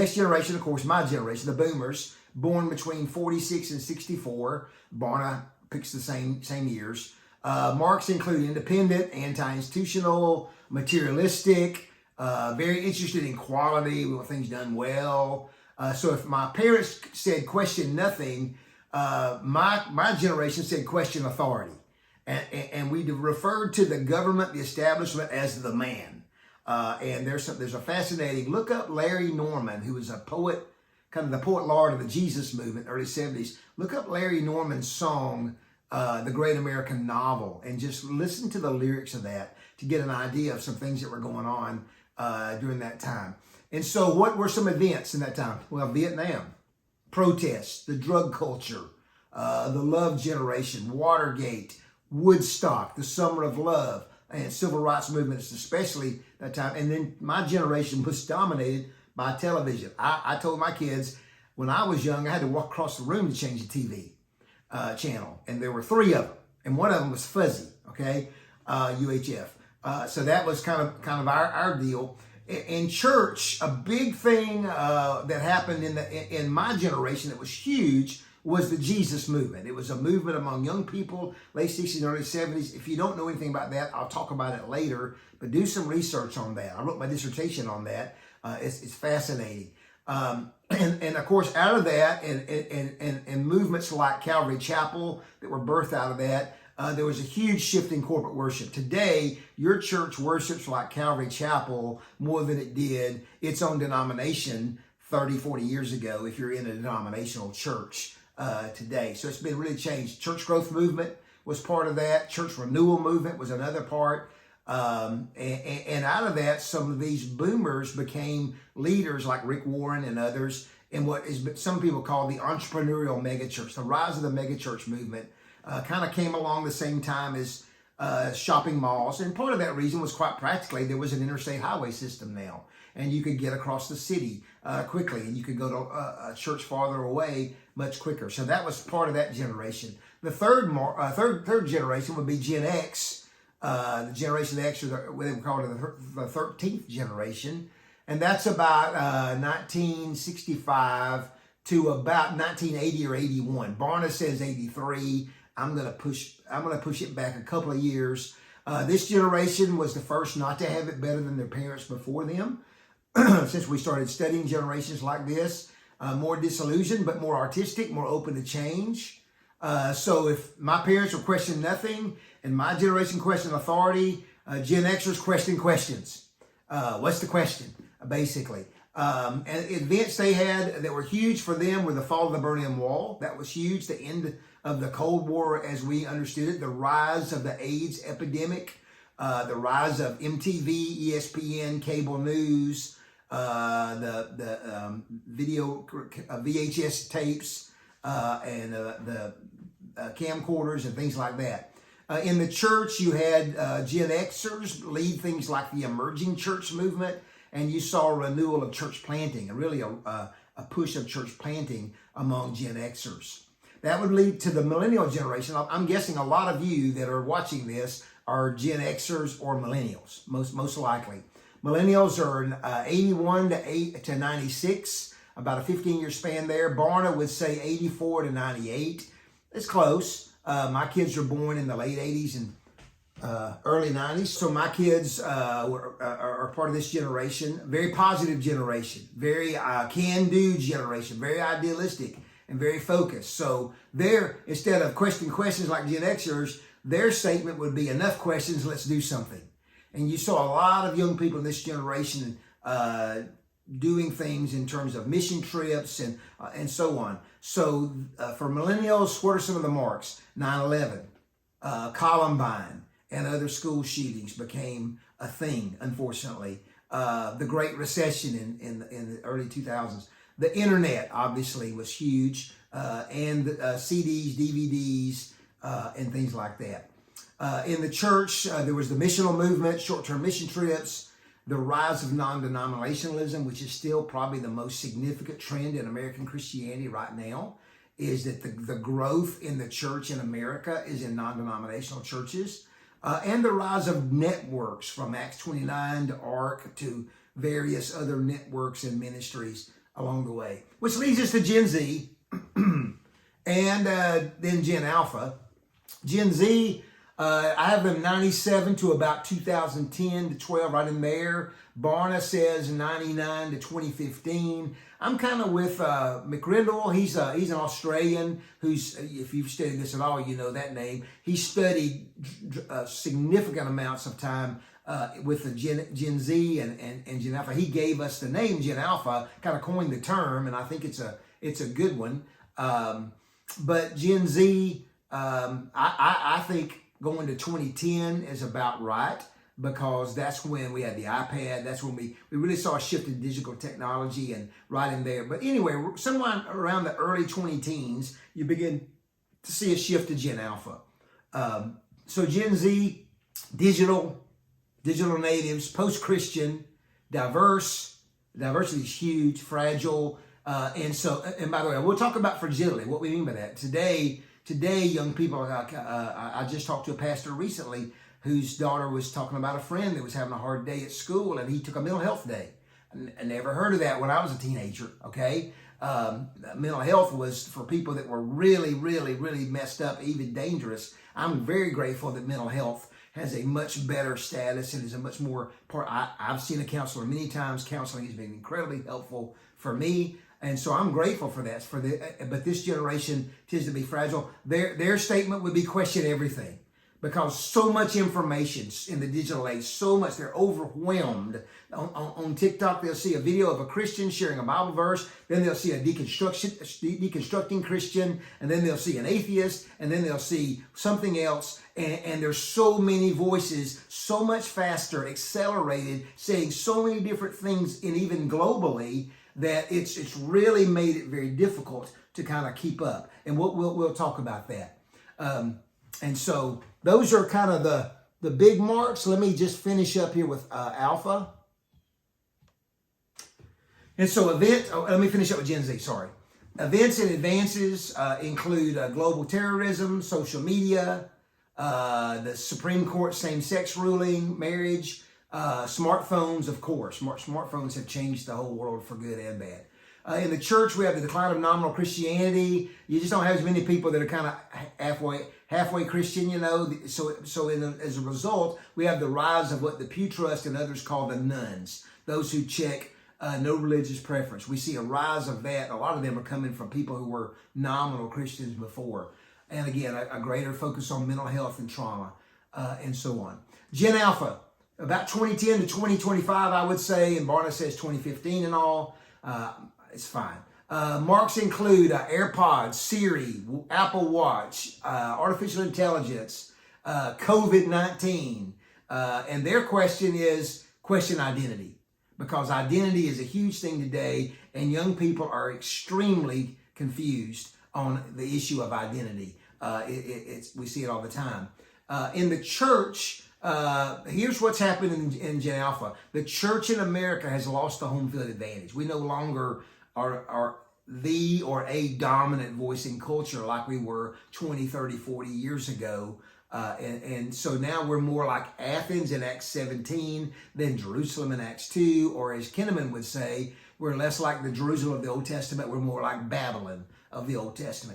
Next generation, of course, my generation, the boomers, born between 46 and 64. Barna picks the same years. Marks include independent, anti-institutional, materialistic, very interested in quality, we want things done well. So if my parents said question nothing, my generation said question authority. And we referred to the government, the establishment, as the man. And there's a fascinating, look up Larry Norman, who was a poet, kind of the poet laureate of the Jesus movement, early 70s. Look up Larry Norman's song, The Great American Novel, and just listen to the lyrics of that to get an idea of some things that were going on during that time. And so what were some events in that time? Well, Vietnam, protests, the drug culture, the love generation, Watergate, Woodstock, the Summer of Love, and civil rights movements, especially that time. And then my generation was dominated by television. I told my kids when I was young, I had to walk across the room to change the TV channel. And there were 3 of them. And one of them was fuzzy, okay, UHF. So that was kind of our deal. In church, a big thing that happened in my generation that was huge was the Jesus movement. It was a movement among young people, late 60s, early 70s. If you don't know anything about that, I'll talk about it later, but do some research on that. I wrote my dissertation on that. It's fascinating. And of course, out of that, and movements like Calvary Chapel that were birthed out of that, there was a huge shift in corporate worship. Today, your church worships like Calvary Chapel more than it did its own denomination 30, 40 years ago, if you're in a denominational church today. So it's been really changed. Church growth movement was part of that. Church renewal movement was another part. And out of that, some of these boomers became leaders like Rick Warren and others in what is some people call the entrepreneurial megachurch. The rise of the megachurch movement kind of came along the same time as shopping malls. And part of that reason was quite practically there was an interstate highway system now. And you could get across the city quickly, and you could go to a church farther away much quicker. So that was part of that generation. The third generation would be Gen X. The Generation X, or what they would call it the 13th generation. And that's about 1965 to about 1980 or 81. Barna says 83. I'm gonna push it back a couple of years. This generation was the first not to have it better than their parents before them. Since we started studying generations like this, more disillusioned, but more artistic, more open to change. So if my parents were questioning nothing and my generation questioned authority, Gen Xers question questions. What's the question, basically? And events they had that were huge for them were the fall of the Berlin Wall. That was huge. The end of the Cold War as we understood it. The rise of the AIDS epidemic. The rise of MTV, ESPN, cable news. The video VHS tapes and the camcorders and things like that. In the church, you had Gen Xers lead things like the emerging church movement, and you saw a renewal of church planting, and really a push of church planting among Gen Xers. That would lead to the millennial generation. I'm guessing a lot of you that are watching this are Gen Xers or millennials, most likely. Millennials are 81 to 96, about a 15-year span there. Barna would say 84 to 98. It's close. My kids were born in the late 80s and early 90s. So my kids are part of this generation. Very positive generation. Very can-do generation. Very idealistic and very focused. So instead of questioning questions like Gen Xers, their statement would be, enough questions, let's do something. And you saw a lot of young people in this generation doing things in terms of mission trips and so on. So for millennials, what are some of the marks? 9/11, Columbine, and other school shootings became a thing, unfortunately. The Great Recession in the early 2000s. The internet, obviously, was huge, and CDs, DVDs, and things like that. In the church, there was the missional movement, short-term mission trips, the rise of non-denominationalism, which is still probably the most significant trend in American Christianity right now, is that the growth in the church in America is in non-denominational churches, and the rise of networks from Acts 29 to ARC to various other networks and ministries along the way. Which leads us to Gen Z and then Gen Alpha. Gen Z, I have them 97 to about 2010 to 12, right in there. Barna says 99 to 2015. I'm kind of with McRindle. He's an Australian who's, if you've studied this at all, you know that name. He studied significant amounts of time with the Gen Z and Gen Alpha. He gave us the name Gen Alpha, kind of coined the term, and I think it's a good one. But Gen Z, I think going to 2010 is about right, because that's when we had the iPad. That's when we really saw a shift in digital technology, and right in there. But anyway, somewhere around the early 2010s, you begin to see a shift to Gen Alpha. So Gen Z, digital natives, post-Christian, diverse. Diversity is huge, fragile. And by the way, we'll talk about fragility, what we mean by that. Today, young people, I just talked to a pastor recently whose daughter was talking about a friend that was having a hard day at school, and he took a mental health day. I never heard of that when I was a teenager, okay? Mental health was for people that were really, really, really messed up, even dangerous. I'm very grateful that mental health has a much better status and is a much more part. I've seen a counselor many times. Counseling has been incredibly helpful for me. And so I'm grateful for that. But this generation tends to be fragile. Their statement would be question everything, because so much information in the digital age, so much, they're overwhelmed. On TikTok, they'll see a video of a Christian sharing a Bible verse, then they'll see a deconstructing Christian, and then they'll see an atheist, and then they'll see something else. And there's so many voices, so much faster, accelerated, saying so many different things, and even globally, that it's really made it very difficult to kind of keep up. And we'll talk about that. And so those are kind of the big marks. Let me just finish up here with Alpha. And so let me finish up with Gen Z, sorry. Events and advances include global terrorism, social media, the Supreme Court same-sex ruling, marriage, smartphones, of course. Smartphones have changed the whole world for good and bad. In the church, we have the decline of nominal Christianity. You just don't have as many people that are kind of halfway Christian, you know. So as a result, we have the rise of what the Pew Trust and others call the nuns, those who check no religious preference. We see a rise of that. A lot of them are coming from people who were nominal Christians before. And again, a greater focus on mental health and trauma, and so on. Gen Alpha, about 2010 to 2025, I would say, and Barna says 2015 and all. It's fine. Marks include AirPods, Siri, Apple Watch, artificial intelligence, COVID-19. And their question is question identity, because identity is a huge thing today, and young people are extremely confused on the issue of identity. We see it all the time. In the church, here's what's happening in Gen Alpha. The church in America has lost the home field advantage. We no longer are the or a dominant voice in culture like we were 20, 30, 40 years ago. And so now we're more like Athens in Acts 17 than Jerusalem in Acts 2, or as Kinnaman would say, we're less like the Jerusalem of the Old Testament. We're more like Babylon of the Old Testament.